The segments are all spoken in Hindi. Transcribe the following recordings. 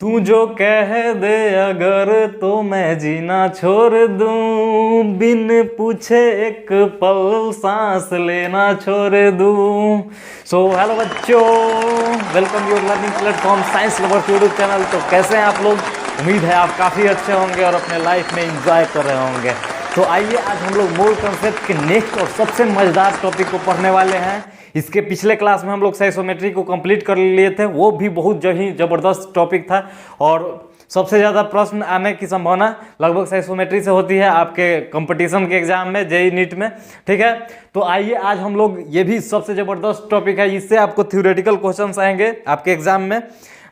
तू जो कह दे अगर तो मैं जीना छोड़ दूं, बिन पूछे एक पल सांस लेना छोड़ दूं। सो हेलो बच्चों, welcome your learning platform science lovers YouTube channel. तो कैसे हैं आप लोग? उम्मीद है आप काफ़ी अच्छे होंगे और अपने लाइफ में एंजॉय कर रहे होंगे। तो आइए आज हम लोग मोर कॉन्सेप्ट के नेक्स्ट और सबसे मज़ेदार टॉपिक को पढ़ने वाले हैं। इसके पिछले क्लास में हम लोग साइकोमेट्री को कंप्लीट कर लिए थे, वो भी बहुत ही ज़बरदस्त टॉपिक था और सबसे ज़्यादा प्रश्न आने की संभावना लगभग साइकोमेट्री से होती है आपके कंपटीशन के एग्जाम में, जेई नीट में। ठीक है, तो आइए आज हम लोग, ये भी सबसे ज़बरदस्त टॉपिक है, इससे आपको थ्योरेटिकल क्वेश्चंस आएंगे आपके एग्जाम में।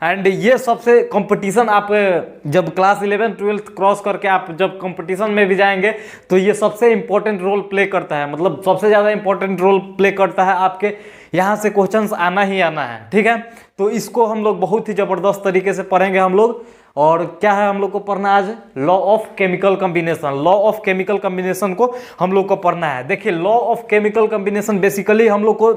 एंड ये सबसे कंपटीशन, आप जब क्लास 11-12 क्रॉस करके आप जब कंपटीशन में भी जाएंगे तो ये सबसे इंपॉर्टेंट रोल प्ले करता है, मतलब सबसे ज़्यादा इंपॉर्टेंट रोल प्ले करता है। आपके यहाँ से क्वेश्चंस आना ही आना है। ठीक है, तो इसको हम लोग बहुत ही ज़बरदस्त तरीके से पढ़ेंगे हम लोग। और क्या है हम लोग को पढ़ना आज? Law of chemical combination. Law of chemical combination को हम लोग को पढ़ना है। देखिए, law of chemical combination basically हम लोग को,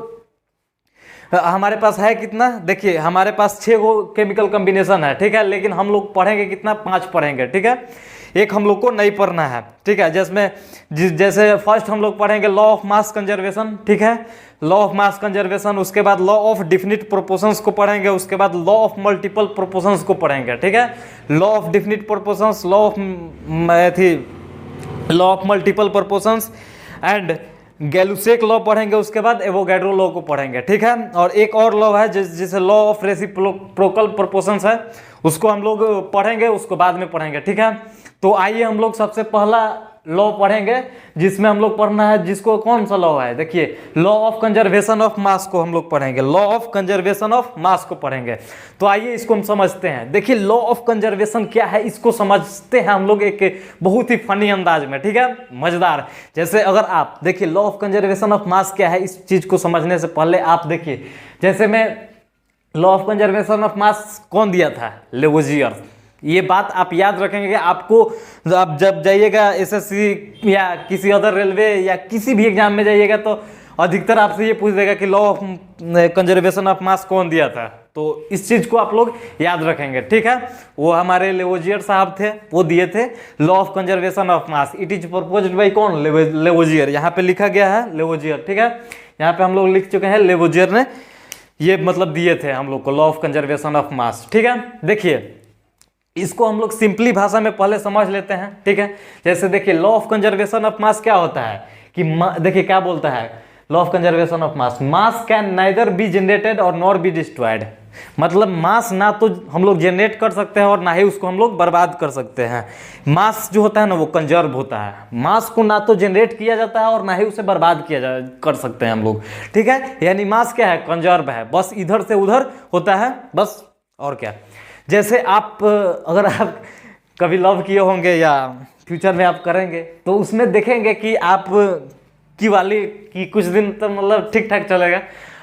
हमारे पास है कितना? देखिए, हमारे पास 6 गो केमिकल कम्बिनेशन है। ठीक है, लेकिन हम लोग पढ़ेंगे कितना? 5 पढ़ेंगे। ठीक है, एक हम लोग को नहीं पढ़ना है। ठीक है, जैसे फर्स्ट हम लोग पढ़ेंगे लॉ ऑफ मास कंजर्वेशन। ठीक है, लॉ ऑफ मास कंजर्वेशन, उसके बाद लॉ ऑफ डिफिनिट प्रोपोर्शंस को पढ़ेंगे, उसके बाद लॉ ऑफ मल्टीपल प्रोपोर्शंस को पढ़ेंगे। ठीक है, law of definite proportions, law of multiple proportions and Gay-Lussac law पढ़ेंगे, उसके बाद एवोगैड्रो लॉ को पढ़ेंगे। ठीक है, और एक और लॉ है जिसे लॉ ऑफ रेसिप्रोकल प्रोपोर्शंस है, उसको हम लोग पढ़ेंगे, उसको बाद में पढ़ेंगे। ठीक है, तो आइए हम लोग सबसे पहला लॉ पढ़ेंगे जिसमें हम लोग पढ़ना है, जिसको कौन सा लॉ है? देखिए, लॉ ऑफ कंजर्वेशन ऑफ मास को हम लोग पढ़ेंगे। लॉ ऑफ कंजर्वेशन ऑफ मास को पढ़ेंगे। तो आइए इसको हम समझते हैं। देखिए, लॉ ऑफ कंजर्वेशन क्या है, इसको समझते हैं हम लोग एक बहुत ही फनी अंदाज में। ठीक है, मजेदार। जैसे अगर आप देखिए, लॉ ऑफ कंजर्वेशन ऑफ मास क्या है, इस चीज को समझने से पहले आप देखिए, जैसे मैं लॉ ऑफ कंजर्वेशन ऑफ मास कौन दिया था? लेवोजियर। ये बात आप याद रखेंगे कि आपको, आप जब जाइएगा एसएससी या किसी अदर रेलवे या किसी भी एग्जाम में जाइएगा तो अधिकतर आपसे ये पूछ देगा कि लॉ ऑफ कंजर्वेशन ऑफ मास कौन दिया था। तो इस चीज को आप लोग याद रखेंगे। ठीक है, वो हमारे लेवोजियर साहब थे, वो दिए थे law of conservation of mass. It is proposed by कौन? लेवोजियर। यहाँ पे लिखा गया है लेवोजियर। ठीक है, यहाँ पे हम लोग लिख चुके हैं लेवोजियर ने ये मतलब दिए थे हम लोग को लॉ ऑफ कंजर्वेशन ऑफ मास। ठीक है, देखिए इसको हम लोग सिंपली भाषा में पहले समझ लेते हैं। ठीक है, जैसे देखिए, लॉ ऑफ कंजर्वेशन ऑफ मास क्या होता है कि देखिए क्या बोलता है law of conservation of mass? Mass can neither be generated और नॉर बी डिस्ट्रॉयड। मतलब मास ना तो हम लोग जनरेट कर सकते हैं और ना ही उसको हम लोग बर्बाद कर सकते हैं। मास जो होता है ना, वो कंजर्व होता है। मास को ना तो जनरेट किया जाता है और ना ही उसे बर्बाद कर सकते हैं हम लोग। ठीक है, यानी मास क्या है? कंजर्व है, बस इधर से उधर होता है, बस। और क्या, जैसे आप अगर आप कभी लव किए होंगे या फ्यूचर में आप करेंगे तो उसमें देखेंगे कि आप की वाली की कुछ दिन तो मतलब ठीक ठाक चलेगा,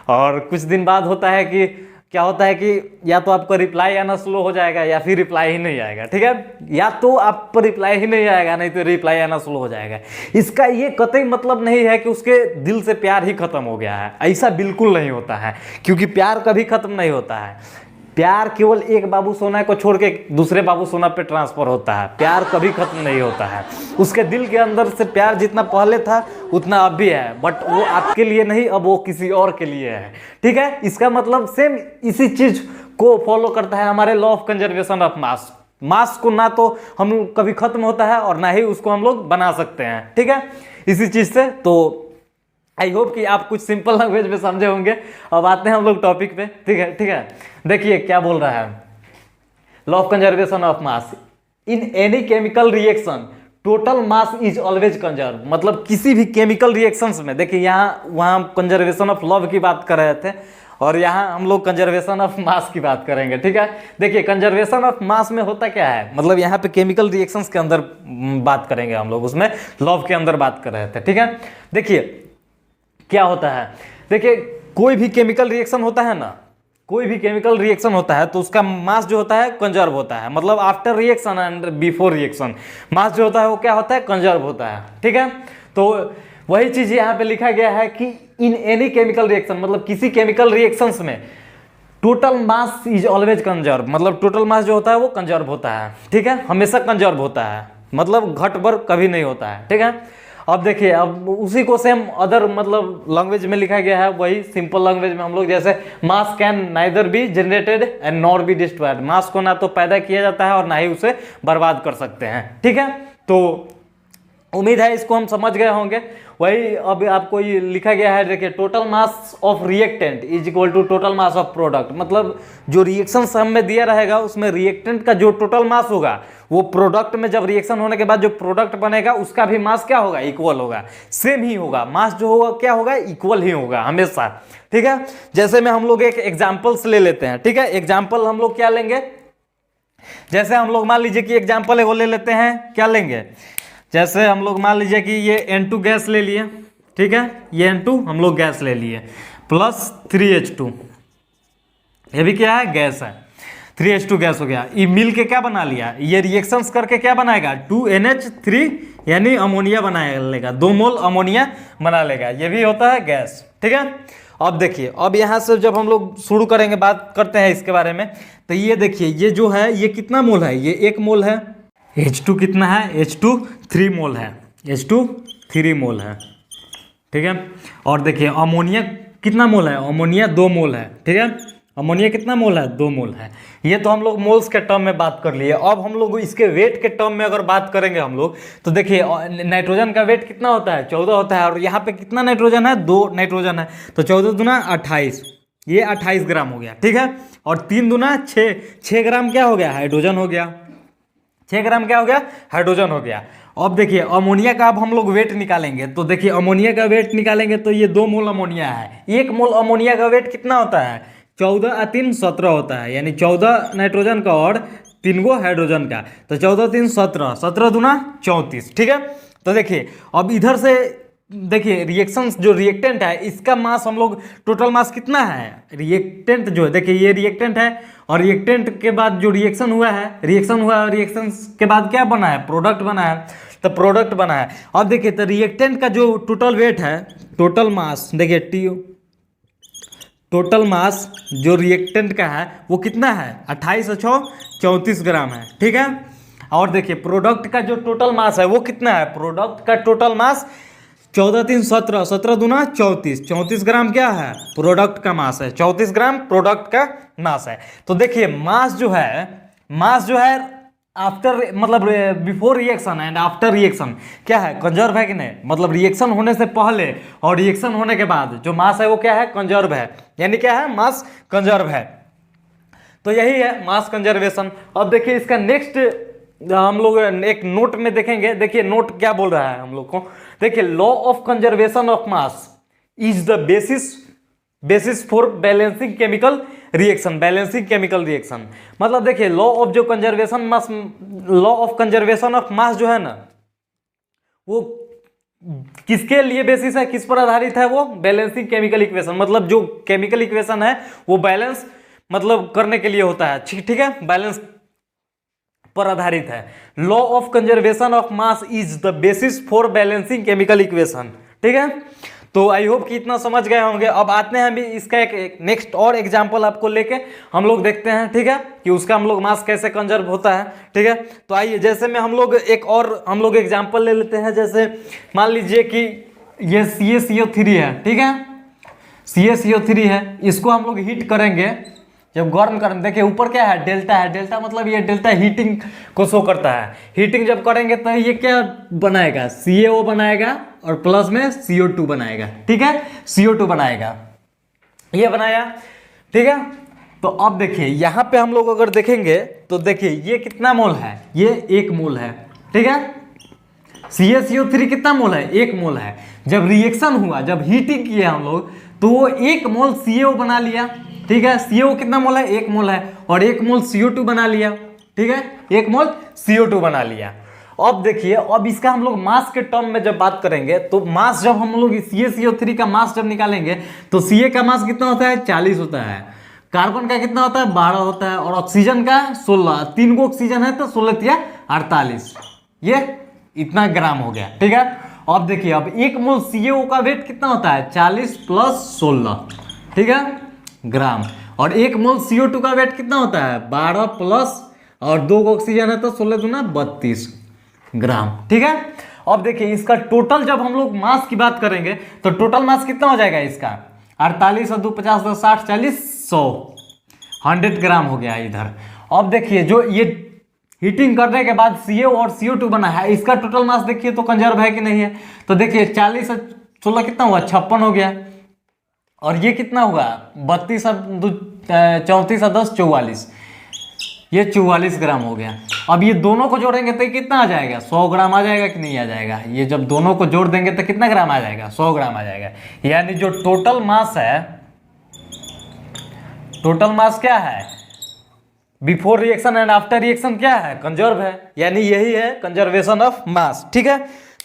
और कुछ दिन बाद होता है कि क्या होता है कि या तो आपका रिप्लाई आना स्लो हो जाएगा या फिर रिप्लाई ही नहीं आएगा। ठीक है, या तो आप पर रिप्लाई ही नहीं आएगा, नहीं तो रिप्लाई आना स्लो हो जाएगा। इसका ये कतई मतलब नहीं है कि उसके दिल से प्यार ही खत्म हो गया है, ऐसा बिल्कुल नहीं होता है, क्योंकि प्यार कभी खत्म नहीं होता है। प्यार केवल एक बाबू सोना को छोड़ के दूसरे बाबू सोना पे ट्रांसफर होता है। प्यार कभी खत्म नहीं होता है। उसके दिल के अंदर से प्यार जितना पहले था उतना अब भी है, बट वो आपके लिए नहीं, अब वो किसी और के लिए है। ठीक है, इसका मतलब सेम इसी चीज को फॉलो करता है हमारे law of conservation of mass. Mass को ना तो हम कभी खत्म होता है और ना ही उसको हम लोग बना सकते हैं। ठीक है, इसी चीज से तो आई होप कि आप कुछ सिंपल लैंग्वेज में समझे होंगे। अब आते हैं हम लोग टॉपिक पे। ठीक है, ठीक है, देखिए क्या बोल रहा है law of conservation of mass. In any chemical reaction total mass is always conserve. मतलब किसी भी केमिकल रिएक्शंस में, देखिए यहाँ वहाँ कंजर्वेशन ऑफ लव की बात कर रहे थे और यहाँ हम लोग कंजर्वेशन ऑफ मास की बात करेंगे। ठीक है, देखिए कंजर्वेशन ऑफ मास में होता क्या है, मतलब यहाँ पे केमिकल रिएक्शंस के अंदर बात करेंगे हम लोग, उसमें लव के अंदर बात कर रहे थे। ठीक है, देखिए क्या होता है, देखिए कोई भी केमिकल रिएक्शन होता है ना, कोई भी केमिकल रिएक्शन होता है तो उसका मास जो होता है कंजर्व होता है। मतलब after reaction and before reaction मास जो होता है वो क्या होता है? कंजर्व होता है। ठीक है, तो वही चीज यहाँ पे लिखा गया है कि इन एनी केमिकल रिएक्शन, मतलब किसी केमिकल रिएक्शंस में total mass is always conserve, मतलब टोटल मास जो होता है वो कंजर्व होता है, ठीक है, हमेशा कंजर्व होता है, मतलब घट बढ़ कभी नहीं होता है, ठीक है। अब देखिए, अब उसी को सेम अदर मतलब लैंग्वेज में लिखा गया है, वही सिंपल लैंग्वेज में हम लोग जैसे mass can neither be generated and nor be destroyed, mass को ना तो पैदा किया जाता है और ना ही उसे बर्बाद कर सकते हैं, ठीक है। तो उम्मीद है इसको हम समझ गए होंगे। वही अब आपको ये लिखा गया है, देखिए total mass of reactant is equal to total mass of product, मतलब जो रिएक्शन सम में दिया रहेगा उसमें रिएक्टेंट का जो टोटल मास होगा वो प्रोडक्ट में जब रिएक्शन होने के बाद जो प्रोडक्ट बनेगा उसका भी मास क्या होगा, इक्वल होगा, सेम ही होगा, मास जो होगा क्या होगा, इक्वल ही होगा हमेशा, ठीक है। जैसे में हम लोग एक एग्जाम्पल्स ले लेते हैं, ठीक है। एग्जाम्पल हम लोग क्या लेंगे, जैसे हम लोग मान लीजिए कि एग्जाम्पल वो ले लेते हैं, क्या लेंगे, जैसे हम लोग मान लीजिए कि ये N2 गैस ले लिए, ठीक है, ये N2 हम लोग गैस ले लिए प्लस 3H2, ये भी क्या है, गैस है, 3H2 गैस हो गया, ये मिल के क्या बना लिया, ये रिएक्शंस करके क्या बनाएगा, 2NH3 यानी अमोनिया बना लेगा, 2 मोल अमोनिया बना लेगा, ये भी होता है गैस, ठीक है। अब देखिए, अब यहाँ से जब हम लोग शुरू करेंगे, बात करते हैं इसके बारे में, तो ये देखिए, ये जो है ये कितना मोल है, ये 1 मोल है, H2 कितना है, H2 3 मोल है, H2 3 मोल है, ठीक है। और देखिए अमोनिया कितना मोल है, अमोनिया 2 मोल है, ठीक है, अमोनिया कितना मोल है, 2 मोल है। ये तो हम लोग मोल्स के टर्म में बात कर लिए। अब हम लोग इसके वेट के टर्म में अगर बात करेंगे हम लोग, तो देखिए नाइट्रोजन का वेट कितना होता है, 14 होता है, और यहाँ पे कितना नाइट्रोजन है, 2 नाइट्रोजन है, तो 14 दूना 28, ये 28 ग्राम हो गया, ठीक है। और 3 दूना 6 ग्राम क्या हो गया, हाइड्रोजन हो गया, 6 ग्राम क्या हो गया, हाइड्रोजन हो गया। अब देखिए अमोनिया का अब हम लोग वेट निकालेंगे, तो देखिए अमोनिया का वेट निकालेंगे तो ये 2 मोल अमोनिया है, 1 मोल अमोनिया का वेट कितना होता है, 14 और 3 17 होता है, यानी 14 नाइट्रोजन का और 3 गो हाइड्रोजन का, तो 14 3 17, 17 दूना 34, ठीक है। तो देखिए अब इधर से देखिए रिएक्शंस जो रिएक्टेंट है इसका मास हम लोग टोटल मास कितना है, रिएक्टेंट जो है, देखिए ये रिएक्टेंट है और रिएक्टेंट के बाद जो रिएक्शन हुआ है, और रिएक्शन के बाद क्या बना है, प्रोडक्ट बना है, तो प्रोडक्ट बना है। अब देखिए तो रिएक्टेंट का जो टोटल वेट है, टोटल मास देखिए टोटल मास जो रिएक्टेंट का है वो कितना है, 28 और 6 34 ग्राम है, ठीक है। और देखिए प्रोडक्ट का जो टोटल मास है वो कितना है, प्रोडक्ट का टोटल मास 14 3 17, 17 दूना 34, 34 ग्राम क्या है, प्रोडक्ट का मास है, 34 ग्राम प्रोडक्ट का मास है। तो देखिए मास जो है आफ्टर मतलब before reaction and after reaction क्या है, कंजर्व है कि नहीं, मतलब रिएक्शन होने से पहले और रिएक्शन होने के बाद जो मास है वो क्या है, कंजर्व है, यानी क्या है, मास कंजर्व है। तो यही है मास कंजर्वेशन। अब देखिए इसका नेक्स्ट हम लोग एक नोट में देखेंगे, देखिए नोट क्या बोल रहा है हम लोग को, देखिए law of conservation of mass is the basis for balancing chemical reaction, मतलब देखिए लॉ ऑफ कंजर्वेशन ऑफ मास जो है ना, वो किसके लिए बेसिस है, किस पर आधारित है, वो बैलेंसिंग केमिकल इक्वेशन, मतलब जो केमिकल इक्वेशन है वो बैलेंस मतलब करने के लिए होता है, ठीक है, बैलेंस पर आधारित है। Law of conservation of mass is the basis for balancing chemical equation, ठीक है। तो आई होप कि इतना समझ गए होंगे। अब आते हैं अभी इसका एक नेक्स्ट और एग्जांपल आपको लेके हम लोग देखते हैं, ठीक है, कि उसका हम लोग मास कैसे कंजर्व होता है, ठीक है। तो आइए जैसे में हम लोग एक और हम लोग एग्जांपल ले लेते हैं, जैसे मान लीजिए कि ये CaCO3 है, ठीक है, CaCO3 है, इसको हम लोग हीट करेंगे, जब गर्म करें, देखिए ऊपर क्या है, डेल्टा है, डेल्टा मतलब ये डेल्टा हीटिंग को शो करता है, हीटिंग जब करेंगे तो ये क्या बनाएगा, CaO बनाएगा और प्लस में CO2 बनाएगा, ठीक है, CO2 बनाएगा, ये बनाया, ठीक है। तो अब देखिए यहाँ पे हम लोग अगर देखेंगे तो देखिए ये कितना मोल है, ये 1 मोल है, ठीक है, CaCO3 कितना मोल है, 1 मोल है। जब रिएक्शन हुआ, जब हीटिंग किया हम लोग, तो वो 1 मोल CaO बना लिया, ठीक है, CaO कितना मोल है, 1 मोल है, और 1 मोल CO2 बना लिया, ठीक है, 1 मोल CO2 बना लिया। अब देखिए अब इसका हम लोग मास के टर्म में जब बात करेंगे, तो मास जब हम लोग CaCO3 का मास जब निकालेंगे तो Ca का मास कितना होता है, 40 होता है, कार्बन का कितना होता है, 12 होता है, और ऑक्सीजन का 16, 3 गो ऑक्सीजन है तो 16 या 48, ये इतना ग्राम हो गया, ठीक है। अब देखिए अब 1 मोल CaO का वेट कितना होता है, 40 + 16, ठीक है, ग्राम। और 1 मोल CO2 का वेट कितना होता है 12 प्लस और 2 ऑक्सीजन है तो 16 दूना 32 ग्राम। ठीक है, अब देखिए इसका टोटल जब हम लोग मास की बात करेंगे तो टोटल मास कितना हो जाएगा इसका 48 और 2 50 10 60 40 100 100 ग्राम हो गया इधर। अब देखिए जो ये हीटिंग करने के बाद CO और CO2 बना है इसका टोटल मास देखिए तो कंजर्व है कि नहीं है। तो देखिए 40 और 16 कितना हुआ 56 हो गया और ये कितना हुआ 32 और 34 और 10 44 ये 44 ग्राम हो गया। अब ये दोनों को जोड़ेंगे तो कितना आ जाएगा 100 ग्राम आ जाएगा कि नहीं आ जाएगा। ये जब दोनों को जोड़ देंगे तो कितना ग्राम आ जाएगा 100 ग्राम आ जाएगा। यानी जो टोटल मास है टोटल मास क्या है before reaction and after reaction क्या है कंजर्व है, यानी यही है कंजर्वेशन ऑफ मास। ठीक है,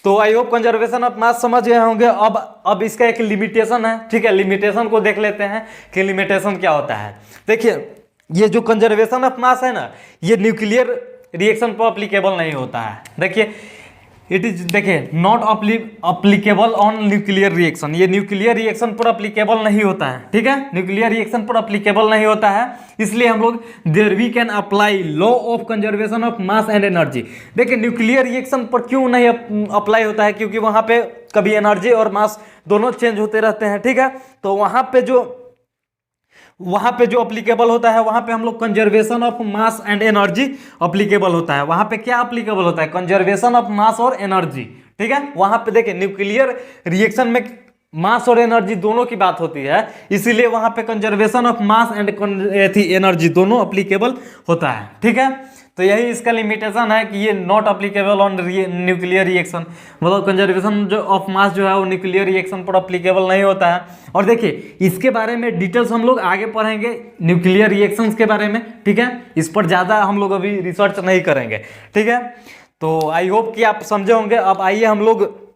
तो आई होप कंजर्वेशन ऑफ मास समझ गए होंगे। अब इसका एक लिमिटेशन है। ठीक है, लिमिटेशन को देख लेते हैं कि लिमिटेशन क्या होता है। देखिए ये जो कंजर्वेशन ऑफ मास है ना ये न्यूक्लियर रिएक्शन पर अप्लीकेबल नहीं होता है। देखिए इट इज देखिए not applicable on nuclear reaction, ये न्यूक्लियर रिएक्शन पर अप्लीकेबल नहीं होता है। ठीक है, न्यूक्लियर रिएक्शन पर अप्लीकेबल नहीं होता है, इसलिए हम लोग there we can apply law of conservation of mass and energy. देखिए न्यूक्लियर रिएक्शन पर क्यों नहीं अप्लाई होता है, क्योंकि वहां पे कभी एनर्जी और मास दोनों चेंज होते रहते हैं। ठीक है, तो वहां पे जो अप्लीकेबल होता है वहां पे हम लोग conservation of mass and energy applicable होता है। वहां पे क्या अप्लीकेबल होता है कंजर्वेशन ऑफ मास और एनर्जी। ठीक है, वहां पे देखिए न्यूक्लियर रिएक्शन में मास और एनर्जी दोनों की बात होती है, इसीलिए वहां पे conservation of mass and energy दोनों अप्लीकेबल होता है। ठीक है, तो यही इसका लिमिटेशन है कि ये not applicable on nuclear reaction, मतलब कंजर्वेशन जो ऑफ मास जो है वो न्यूक्लियर रिएक्शन पर अप्लीकेबल नहीं होता है। और देखिए इसके बारे में डिटेल्स हम लोग आगे पढ़ेंगे न्यूक्लियर रिएक्शंस के बारे में। ठीक है, इस पर ज़्यादा हम लोग अभी रिसर्च नहीं करेंगे। ठीक है, तो आई होप कि आप समझे होंगे। अब आइए हम लोग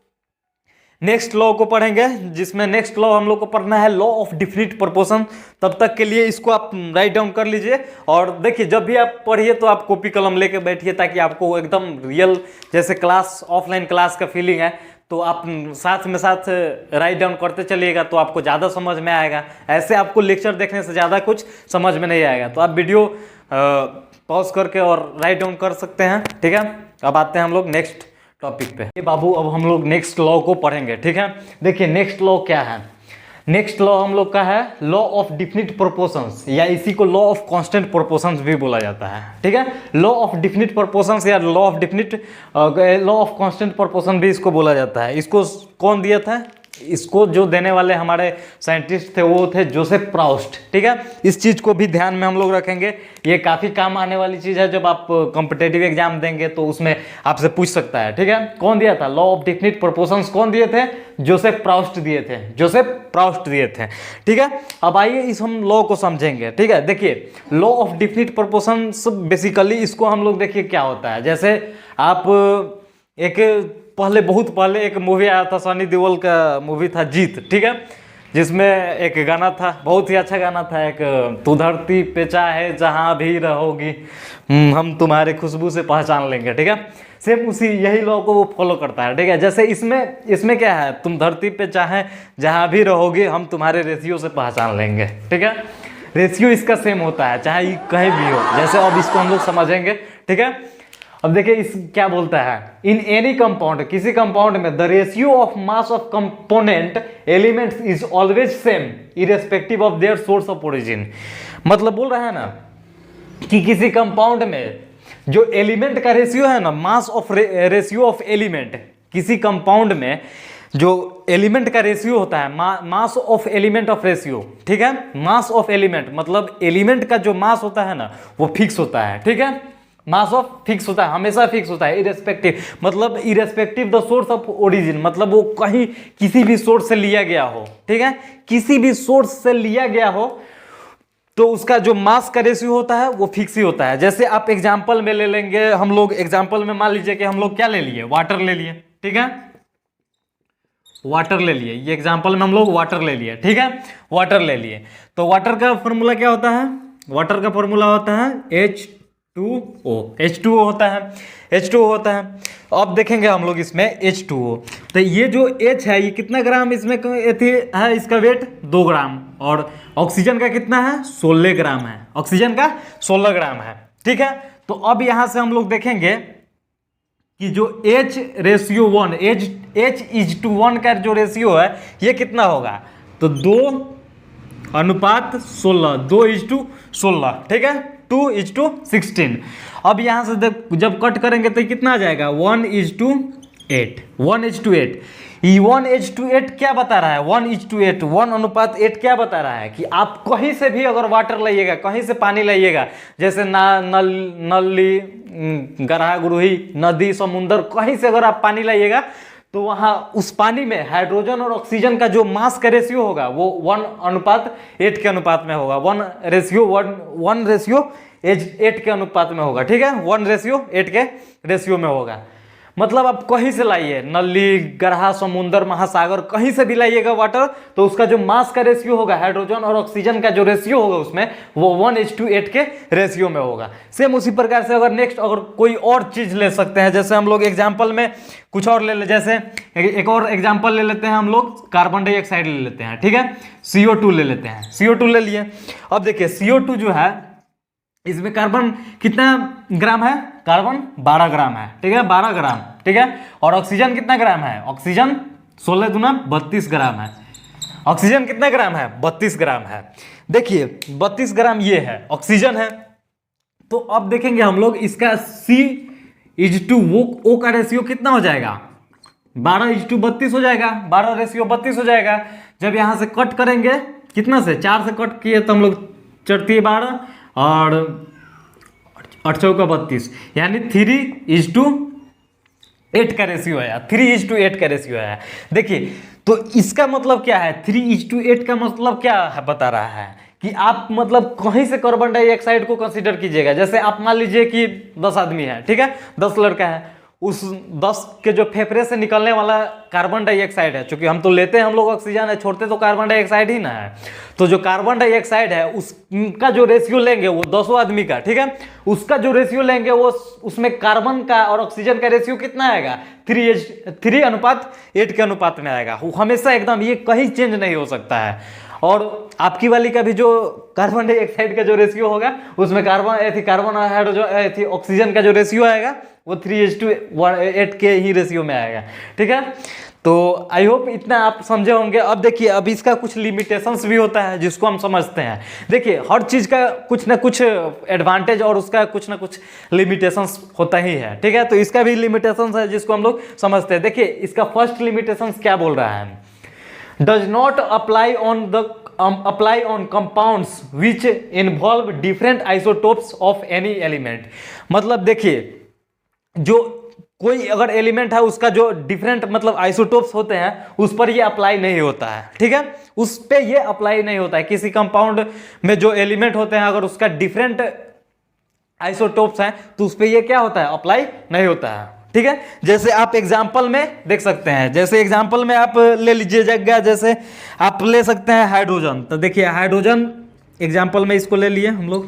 नेक्स्ट लॉ को पढ़ेंगे, जिसमें नेक्स्ट लॉ हम लोग को पढ़ना है लॉ ऑफ डिफिनिट प्रोपोर्शन। तब तक के लिए इसको आप राइट डाउन कर लीजिए और देखिए जब भी आप पढ़िए तो आप कॉपी कलम लेके बैठिए ताकि आपको एकदम रियल जैसे क्लास ऑफलाइन क्लास का फीलिंग है, तो आप साथ में साथ राइट डाउन करते चलिएगा तो आपको ज़्यादा समझ में आएगा। ऐसे आपको लेक्चर देखने से ज़्यादा कुछ समझ में नहीं आएगा, तो आप वीडियो पॉज करके और राइट डाउन कर सकते हैं। ठीक है, अब आते हैं हम लोग नेक्स्ट टॉपिक पे। ये बाबू अब हम लोग नेक्स्ट लॉ को पढ़ेंगे। ठीक है, देखिए नेक्स्ट लॉ क्या है। नेक्स्ट लॉ हम लोग का है लॉ ऑफ डिफिनिट प्रोपोर्शंस, या इसी को लॉ ऑफ कांस्टेंट प्रोपोर्शंस भी बोला जाता है। ठीक है, लॉ ऑफ डिफिनिट प्रोपोर्शंस या लॉ ऑफ कांस्टेंट प्रोपोर्शन भी इसको बोला जाता है। इसको कौन दिया था, इसको जो देने वाले हमारे साइंटिस्ट थे वो थे जोसेफ प्राउस्ट। ठीक है, इस चीज़ को भी ध्यान में हम लोग रखेंगे, ये काफ़ी काम आने वाली चीज़ है। जब आप कॉम्पिटेटिव एग्जाम देंगे तो उसमें आपसे पूछ सकता है। ठीक है, कौन दिया था लॉ ऑफ डिफिनिट प्रोपोर्शंस, कौन दिए थे जोसेफ प्राउस्ट दिए थे, जोसेफ प्राउस्ट दिए थे। ठीक है, अब आइए इस हम लॉ को समझेंगे। ठीक है, देखिए law of definite proportions basically इसको हम लोग देखिए क्या होता है। जैसे आप एक बहुत पहले एक मूवी आया था, सनी देओल का मूवी था जीत। ठीक है, जिसमें एक गाना था, बहुत ही अच्छा गाना था, एक तू धरती पे चाहे जहाँ भी रहोगी हम तुम्हारे खुशबू से पहचान लेंगे। ठीक है, सेम उसी यही लॉ को वो फॉलो करता है। ठीक है, जैसे इसमें क्या है, तुम धरती पे चाहे जहाँ भी रहोगे हम तुम्हारे रेशियो से पहचान लेंगे। ठीक है, रेशियो इसका सेम होता है चाहे कहीं भी हो। जैसे अब इसको हम लोग समझेंगे। ठीक है, अब देखिए इस क्या बोलता है, इन एनी कंपाउंड, किसी कंपाउंड में the ratio of mass of component elements is always same irrespective of their source of origin. मतलब बोल रहा है ना कि किसी कंपाउंड में जो एलिमेंट का रेशियो है ना, mass of ratio of element, किसी कंपाउंड में जो एलिमेंट का रेशियो होता है mass of element of ratio. ठीक है, मास ऑफ एलिमेंट मतलब एलिमेंट का जो मास होता है ना वो फिक्स होता है। ठीक है, मास ऑफ फिक्स होता है, हमेशा फिक्स होता है। इरेस्पेक्टिव मतलब irrespective the source of origin, मतलब वो कहीं किसी भी सोर्स से लिया गया हो। ठीक है, किसी भी सोर्स से लिया गया हो तो उसका जो मास का रेशियो होता है वो फिक्स ही होता है। जैसे आप एग्जांपल में ले लेंगे, हम लोग एग्जांपल में मान लीजिए कि हम लोग क्या ले लिए, वाटर ले लिए। ठीक है, वाटर ले लिए, ये एग्जांपल में हम लोग वाटर ले लिए। ठीक है, वाटर ले लिए तो वाटर का फॉर्मूला क्या होता है, वाटर का फॉर्मूला होता है H2O, H2O होता है, H2O होता है। अब देखेंगे हम लोग इसमें H2O, तो ये जो H है ये कितना ग्राम इसमें है, इसका वेट 2 ग्राम, और ऑक्सीजन का कितना है 16 ग्राम है, ऑक्सीजन का 16 ग्राम है, ठीक है। तो अब यहाँ से हम लोग देखेंगे कि जो H/1, H/1 का जो रेशियो है ये कितना होगा, तो 2:16, 2:16, ठीक है, 2:16। अब यहाँ से जब कट करेंगे तो कितना आ जाएगा 1:8, 1:8। ये 1:8 क्या बता रहा है, 1:8, 1:8 क्या बता रहा है कि आप कहीं से भी अगर वाटर लाइएगा, कहीं से पानी लाइएगा, जैसे नली, गरहा गुरुही, नदी, समुंदर, कहीं से अगर आप पानी लाइएगा तो वहाँ उस पानी में हाइड्रोजन और ऑक्सीजन का जो मास का रेशियो होगा वो 1:8 के अनुपात में होगा, 1:8 के अनुपात में होगा, ठीक है, 1:8 के रेशियो में होगा। मतलब आप कहीं से लाइए, नली, गरहा, समुंदर, महासागर, कहीं से भी लाइएगा वाटर, तो उसका जो मास का रेशियो होगा, हाइड्रोजन और ऑक्सीजन का जो रेशियो होगा उसमें, वो 1:8 के रेशियो में होगा। सेम उसी प्रकार से अगर कोई और चीज ले सकते हैं, जैसे हम लोग एग्जाम्पल में कुछ और ले ले, जैसे एक और एग्जाम्पल ले लेते हैं हम लोग, कार्बन डाइऑक्साइड ले लेते हैं, ठीक है, CO2 ले लेते हैं, CO2 ले लिए। अब देखिए CO2 जो है इसमें कार्बन कितना ग्राम है, कार्बन 12 ग्राम है, ठीक है, 12 ग्राम, ठीक है, और ऑक्सीजन कितना ग्राम है, ऑक्सीजन 16 दूना 32 ग्राम है, ऑक्सीजन कितना ग्राम है 32 ग्राम है। देखिए 32 ग्राम ये है, ऑक्सीजन है। तो अब देखेंगे हम लोग इसका C/O का रेशियो कितना हो जाएगा, 12:32 हो जाएगा, 12:32 हो जाएगा। जब यहाँ से कट करेंगे, कितना से 4 से कट किए तो हम लोग 4×12 और 8×32, यानी 3:8 का रेशियो आया, 3:8 का रेशियो आया। देखिए तो इसका मतलब क्या है, 3:8 का मतलब क्या है बता रहा है कि आप मतलब कहीं से कार्बन डाइऑक्साइड को कंसीडर कीजिएगा। जैसे आप मान लीजिए कि 10 आदमी है, ठीक है, 10 लड़का है, उस 10 के जो फेफड़े से निकलने वाला कार्बन डाइऑक्साइड है, चूंकि हम तो लेते हैं हम लोग ऑक्सीजन है, छोड़ते तो कार्बन डाइऑक्साइड ही ना है, तो जो कार्बन डाइऑक्साइड है उसका जो रेशियो लेंगे वो 10 आदमी का, ठीक है, उसका जो रेशियो लेंगे वो उसमें कार्बन का और ऑक्सीजन का रेशियो कितना आएगा, 3:8 के अनुपात में आएगा। वो हमेशा एकदम, ये कहीं चेंज नहीं हो सकता है। और आपकी वाली का भी जो कार्बन डाइऑक्साइड का जो रेशियो होगा उसमें कार्बन और हाइड्रोजन ऑक्सीजन का जो रेशियो आएगा वो 3:8 के ही रेशियो में आएगा, ठीक है। तो आई होप इतना आप समझे होंगे। अब देखिए, अब इसका कुछ लिमिटेशंस भी होता है जिसको हम समझते हैं। देखिए हर चीज़ का कुछ ना कुछ एडवांटेज और उसका कुछ ना कुछ लिमिटेशंस होता ही है, ठीक है। तो इसका भी लिमिटेशंस है जिसको हम लोग समझते हैं। देखिए इसका फर्स्ट लिमिटेशंस क्या बोल रहा है, does not apply on compounds which involve different isotopes of any element. मतलब देखिए जो कोई अगर एलिमेंट है उसका जो डिफरेंट मतलब आइसोटोप्स होते हैं उस पर ये अप्लाई नहीं होता है, ठीक है, उस पे ये अप्लाई नहीं होता है। किसी कंपाउंड में जो एलिमेंट होते हैं अगर उसका डिफरेंट आइसोटोप्स हैं तो उस पे ये क्या होता है, अप्लाई नहीं होता है, ठीक है। जैसे आप एग्जाम्पल में देख सकते हैं, जैसे एग्जाम्पल में आप ले लीजिए जगह, जैसे आप ले सकते हैं हाइड्रोजन। तो देखिए हाइड्रोजन एग्जाम्पल में इसको ले लिए हम लोग।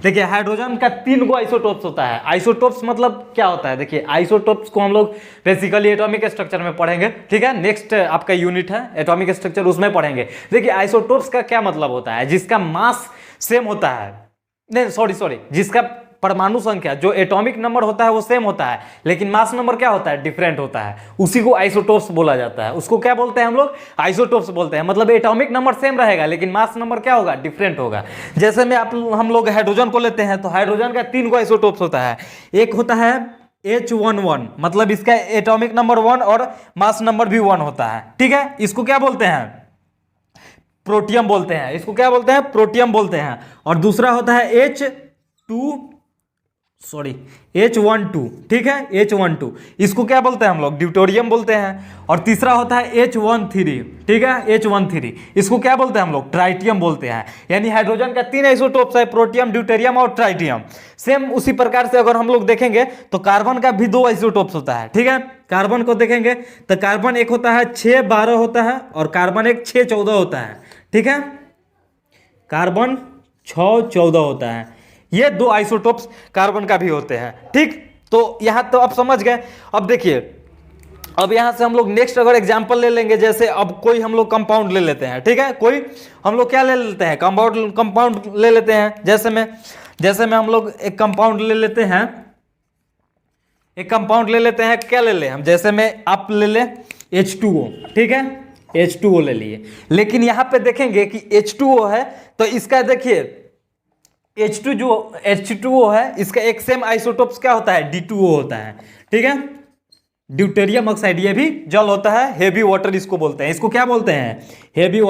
देखिए हाइड्रोजन का 3 गो आइसोटोप्स होता है। आइसोटोप्स मतलब क्या होता है, देखिए आइसोटोप्स को हम लोग बेसिकली एटॉमिक स्ट्रक्चर में पढ़ेंगे, ठीक है। नेक्स्ट आपका यूनिट है एटॉमिक स्ट्रक्चर, उसमें पढ़ेंगे। देखिए आइसोटोप्स का क्या मतलब होता है, जिसका मास सेम होता है, नहीं सॉरी, जिसका परमाणु संख्या जो एटॉमिक नंबर होता है वो सेम होता है लेकिन मास नंबर क्या होता है, डिफरेंट होता है, उसी को आइसोटोप्स बोला जाता है। उसको क्या बोलते हैं हम लोग, आइसोटोप्स बोलते हैं। मतलब एटॉमिक नंबर सेम रहेगा लेकिन मास नंबर क्या होगा, डिफरेंट होगा। जैसे में हम लोग हाइड्रोजन को लेते हैं तो हाइड्रोजन का 3 गो आइसोटोप्स होता है। एक होता है H11, मतलब इसका एटॉमिक नंबर 1 और मास नंबर भी 1 होता है, ठीक है। इसको क्या बोलते हैं, प्रोटियम बोलते हैं। इसको क्या बोलते हैं, प्रोटियम बोलते हैं। और दूसरा होता है H12, ठीक है, H12, इसको क्या बोलते हैं हम लोग, ड्यूटेरियम बोलते हैं। और तीसरा होता है H13, ठीक है, H13, इसको क्या बोलते हैं हम लोग, ट्राइटियम बोलते हैं। यानी हाइड्रोजन का 3 आइसोटोप्स है, प्रोटियम, ड्यूटेरियम और ट्राइटियम। सेम उसी प्रकार से अगर हम लोग देखेंगे तो कार्बन का भी 2 आइसोटोप्स होता है, ठीक है। कार्बन को देखेंगे तो कार्बन एक होता है 612 होता है और कार्बन एक 614 होता है, ठीक है। कार्बन 614 होता है। ये दो आइसोटोप्स कार्बन का भी होते हैं। ठीक, तो यहाँ तो आप समझ गए। अब देखिए, अब यहाँ से हम लोग नेक्स्ट अगर एग्जांपल ले लेंगे, जैसे अब कोई हम लोग कंपाउंड ले लेते हैं, ठीक है, कोई हम लोग क्या ले लेते हैं, कंपाउंड ले लेते हैं। जैसे में हम लोग एक कंपाउंड ले लेते हैं, क्या ले लें हम, जैसे में आप ले ले H2O, ठीक है, H2O ले लिए। लेकिन यहाँ पे देखेंगे कि H2O है तो इसका देखिए H2O है, इसका एक सेम आइसोटोप्स क्या होता है, D2O होता है, ठीक है, ड्यूटेरियम ऑक्साइड। ये भी जल होता है, हेवी वाटर इसको बोलते हैं। इसको क्या बोलते हैं, हेवी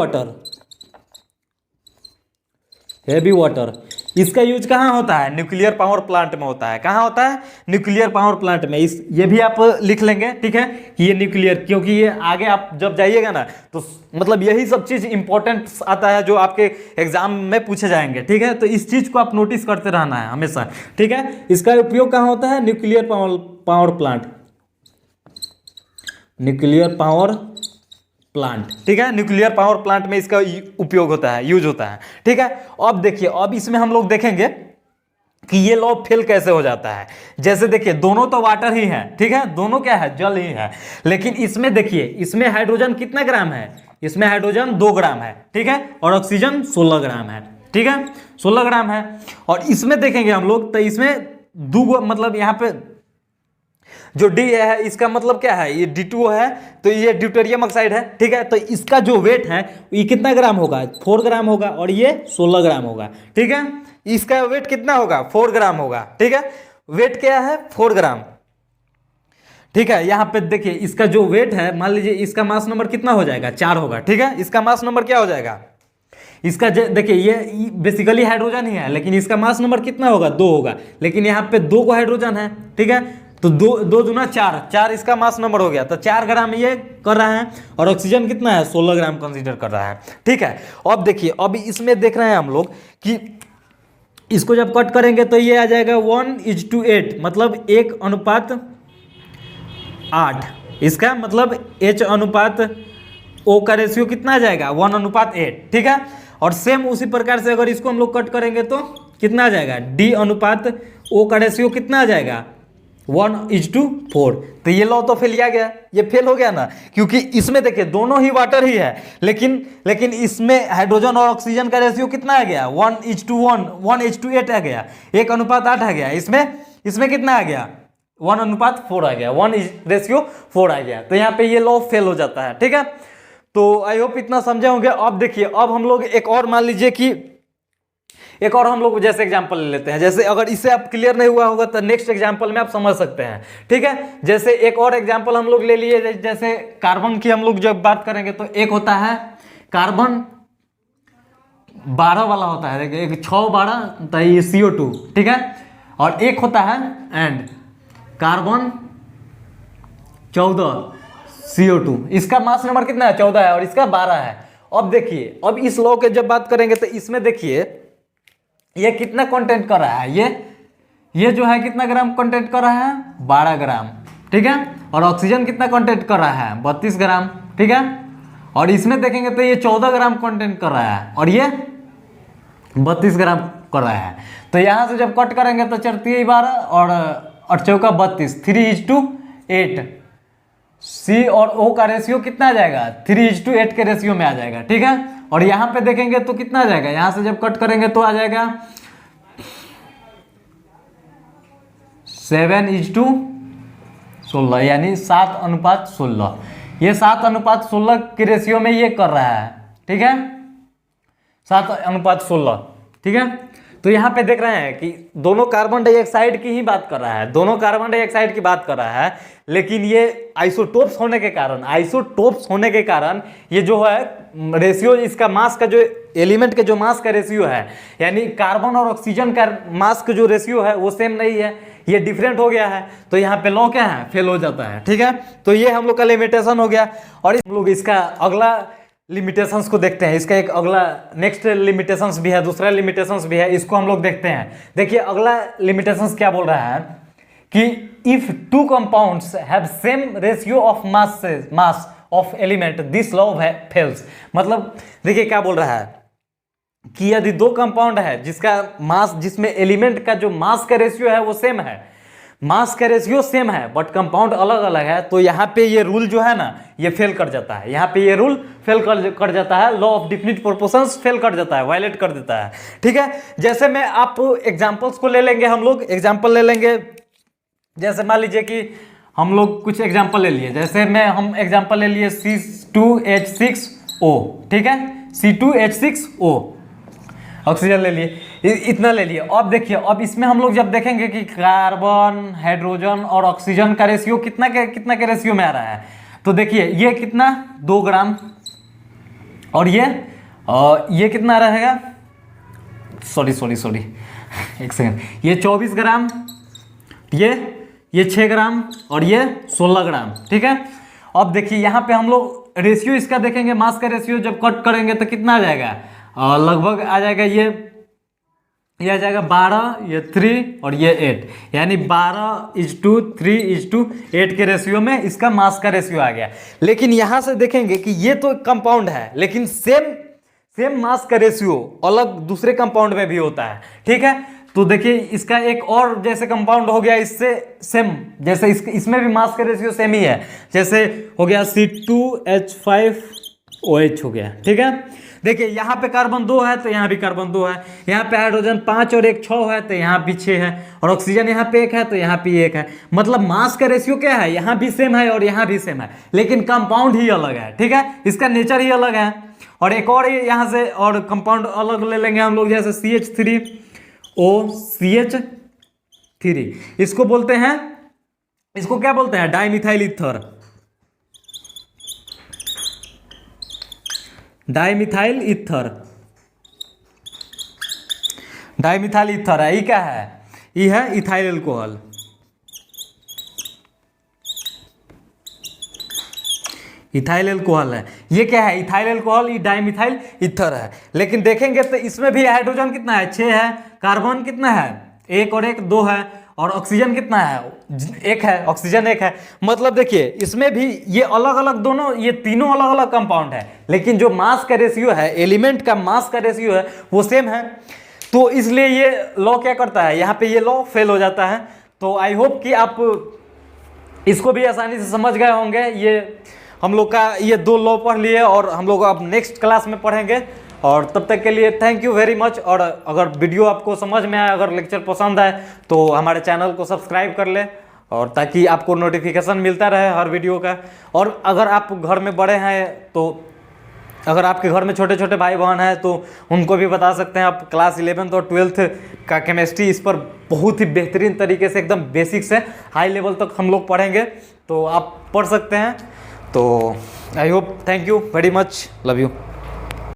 वाटर। इसका यूज कहाँ होता है, न्यूक्लियर पावर प्लांट में होता है। कहाँ होता है, न्यूक्लियर पावर प्लांट में। ये भी आप लिख लेंगे, ठीक है, कि ये न्यूक्लियर, क्योंकि ये आगे आप जब जाइएगा ना तो मतलब यही सब चीज इंपॉर्टेंट आता है जो आपके एग्जाम में पूछे जाएंगे, ठीक है। तो इस चीज को आप नोटिस करते रहना है हमेशा, ठीक है। इसका उपयोग कहाँ होता है, न्यूक्लियर पावर प्लांट, ठीक है, न्यूक्लियर पावर प्लांट में इसका उपयोग होता है, यूज होता है, ठीक है। अब देखिए, अब इसमें हम लोग देखेंगे कि ये लॉ फेल कैसे हो जाता है। जैसे देखिए, दोनों तो वाटर ही है, ठीक है, दोनों क्या है, जल ही है। लेकिन इसमें देखिए, इसमें हाइड्रोजन कितना ग्राम है, इसमें हाइड्रोजन 2 ग्राम है, ठीक है, और ऑक्सीजन 16 ग्राम है, ठीक है, 16 ग्राम है। और इसमें देखेंगे हम लोग तो इसमें मतलब यहाँ पे जो D है इसका मतलब क्या है, ये D2O है, तो ये ड्यूटेरियम ऑक्साइड है, ठीक है। तो इसका जो वेट है ये कितना ग्राम होगा, 4 ग्राम होगा, और ये 16 ग्राम होगा, ठीक है। इसका वेट कितना होगा, 4 ग्राम होगा, ठीक है, वेट क्या है, 4 ग्राम, ठीक है। यहाँ पे देखिए, इसका जो वेट है, मान लीजिए इसका मास नंबर कितना हो जाएगा, 4 होगा, ठीक है। इसका मास नंबर क्या हो जाएगा, इसका देखिए, ये बेसिकली हाइड्रोजन ही है, लेकिन इसका मास नंबर कितना होगा, 2 होगा। लेकिन यहाँ पे 2 को हाइड्रोजन है, ठीक है, तो 2 दूना 4 इसका मास नंबर हो गया, तो 4 ग्राम ये कर रहा है, और ऑक्सीजन कितना है, 16 ग्राम कंसीडर कर रहा है, ठीक है। अब देखिए, अब इसमें देख रहे हैं हम लोग कि इसको जब कट करेंगे तो ये आ जाएगा 1:8, मतलब 1:8। इसका मतलब H/O का रेशियो कितना आ जाएगा, 1:8, ठीक है। और सेम उसी प्रकार से अगर इसको हम लोग कट करेंगे तो कितना आ जाएगा, D/O का रेशियो कितना आ जाएगा, 1:4। तो ये लॉ तो फेल गया, ये फेल हो गया ना, क्योंकि इसमें देखिए दोनों ही वाटर ही है, लेकिन इसमें हाइड्रोजन और ऑक्सीजन का रेशियो कितना आ गया, 1:1, 1:8 आ गया, 1:8 आ गया। इसमें कितना आ गया, 1:4 आ गया, 1:4 आ गया। तो यहाँ पे ये लॉ फेल हो जाता है, ठीक है। तो आई होप इतना समझे होंगे। अब देखिए, अब हम लोग एक और मान लीजिए कि एक और हम लोग जैसे एग्जांपल ले लेते हैं। जैसे अगर इससे आप क्लियर नहीं हुआ होगा तो नेक्स्ट एग्जांपल में आप समझ सकते हैं, ठीक है। जैसे एक और एग्जांपल हम लोग ले लिए, जैसे कार्बन की हम लोग जब बात करेंगे तो एक होता है कार्बन 12 वाला होता है, एक 6-12, तो ये CO2, ठीक है। और एक होता है एंड कार्बन 14 CO2, इसका मास नंबर कितना है, 14 है, और इसका 12 है। अब देखिए, अब इस लॉ के जब बात करेंगे तो इसमें देखिए ये कितना कंटेंट कर रहा है, ये जो है कितना ग्राम कंटेंट कर रहा है, 12 ग्राम, ठीक है। और ऑक्सीजन कितना कंटेंट कर रहा है, 32 ग्राम, ठीक है। और इसमें देखेंगे तो ये 14 ग्राम कंटेंट कर रहा है, और ये 32 ग्राम कर रहा है। तो यहाँ से जब कट करेंगे तो 4×3 12 और 4 32, 3:8। C और O का रेशियो कितना आ जाएगा, 3:8 के रेशियो में आ जाएगा, ठीक है। और यहाँ पे देखेंगे तो कितना आ जाएगा, यहाँ से जब कट करेंगे तो आ जाएगा 7:16, यानी 7:16। ये 7:16 के रेशियो में ये कर रहा है, ठीक है, 7:16, ठीक है। तो यहाँ पे देख रहे हैं कि दोनों कार्बन डाइऑक्साइड की ही बात कर रहा है, दोनों कार्बन डाइऑक्साइड की बात कर रहा है, लेकिन ये आइसोटोप्स होने के कारण ये जो है रेशियो, इसका मास का जो एलिमेंट के जो मास का रेशियो है, यानी कार्बन और ऑक्सीजन का मास का जो रेशियो है वो सेम नहीं है, ये डिफरेंट हो गया है। तो यहाँ पे लॉ क्या है, फेल हो जाता है, ठीक है। तो ये हम लोग का लिमिटेशन हो गया। और हम लोग इसका अगला लिमिटेशंस को देखते हैं। इसका एक अगला नेक्स्ट लिमिटेशंस भी है, दूसरा लिमिटेशंस भी है, इसको हम लोग देखते हैं। देखिए अगला लिमिटेशंस क्या बोल रहा है कि if 2 compounds have same ratio of mass of element this law fails. मतलब देखिए क्या बोल रहा है कि यदि दो कंपाउंड है जिसका मास, जिसमें एलिमेंट का जो मास का रेशियो है वो सेम है, मास का रेशियो सेम है बट कंपाउंड अलग अलग है, तो यहाँ पे ये रूल जो है ना ये फेल कर जाता है, यहाँ पे ये रूल फेल कर जाता है, law of definite proportions fail कर जाता है, वायलेट कर देता है। ठीक है, जैसे मैं आप एग्जांपल्स को ले लेंगे, हम लोग एग्जांपल ले लेंगे। जैसे मान लीजिए कि हम लोग कुछ एग्जांपल ले लिए, जैसे हम एग्जांपल ले लिए C2H6O, ठीक है, C2H6O ऑक्सीजन ले लिए, इतना ले लिए। अब देखिए, अब इसमें हम लोग जब देखेंगे कि कार्बन, हाइड्रोजन और ऑक्सीजन का रेशियो कितना के रेशियो में आ रहा है, तो देखिए ये कितना 2 ग्राम और ये कितना रहेगा, सॉरी एक सेकंड, ये 24 ग्राम, ये 6 ग्राम और ये 16 ग्राम। ठीक है, अब देखिए यहाँ पे हम लोग रेशियो इसका देखेंगे, मास का रेशियो जब कट करेंगे तो कितना आ जाएगा, लगभग आ जाएगा ये आ जाएगा 12, ये 3 और ये 8, यानी 12:3:8 के रेशियो में इसका मास का रेशियो आ गया। लेकिन यहां से देखेंगे कि ये तो कंपाउंड है लेकिन सेम मास का रेशियो अलग दूसरे कंपाउंड में भी होता है। ठीक है, तो देखिए इसका एक और जैसे कंपाउंड हो गया इससे सेम, जैसे इसमें भी मास का रेशियो सेम ही है, जैसे हो गया C2H5OH हो गया। ठीक है, देखिए यहाँ पे कार्बन 2 है तो यहाँ भी कार्बन 2 है, यहाँ पे हाइड्रोजन 5 और 1 6 है तो यहाँ भी 6 है, और ऑक्सीजन यहाँ पे 1 है तो यहाँ भी 1 है। मतलब मास का रेशियो क्या है, यहाँ भी सेम है और यहाँ भी सेम है, लेकिन कंपाउंड ही अलग है। ठीक है, इसका नेचर ही अलग है। और एक और यहाँ से और कंपाउंड अलग ले लेंगे हम लोग, जैसे CH3OCH3, इसको बोलते हैं, इसको क्या बोलते हैं, डाइमिथाइल ईथर, डाइमिथाइल ईथर है। ये क्या है, ये है इथाइल एल्कोहल। इथाइल एल्कोहल है, ये क्या है, इथाइल एल्कोहल, ये डाइमिथाइल ईथर है। लेकिन देखेंगे तो इसमें भी हाइड्रोजन कितना है, 6 है, कार्बन कितना है, 1 और 1 2 है, और ऑक्सीजन कितना है, 1 है, ऑक्सीजन 1 है। मतलब देखिए इसमें भी ये अलग अलग दोनों, ये तीनों अलग अलग कंपाउंड है, लेकिन जो मास का रेशियो है, एलिमेंट का मास का रेशियो है वो सेम है। तो इसलिए ये लॉ क्या करता है, यहाँ पे ये लॉ फेल हो जाता है। तो आई होप कि आप इसको भी आसानी से समझ गए होंगे। ये हम लोग का ये 2 लॉ पढ़ लिए और हम लोग अब नेक्स्ट क्लास में पढ़ेंगे। और तब तक के लिए थैंक यू वेरी मच। और अगर वीडियो आपको समझ में आए, अगर लेक्चर पसंद आए तो हमारे चैनल को सब्सक्राइब कर ले, और ताकि आपको नोटिफिकेशन मिलता रहे हर वीडियो का। और अगर आप घर में बड़े हैं तो अगर आपके घर में छोटे छोटे भाई बहन हैं तो उनको भी बता सकते हैं। आप क्लास 11th और 12th का केमिस्ट्री इस पर बहुत ही बेहतरीन तरीके से एकदम बेसिक से हाई लेवल तक हम लोग पढ़ेंगे, तो आप पढ़ सकते हैं। तो I hope, thank you very much, love you.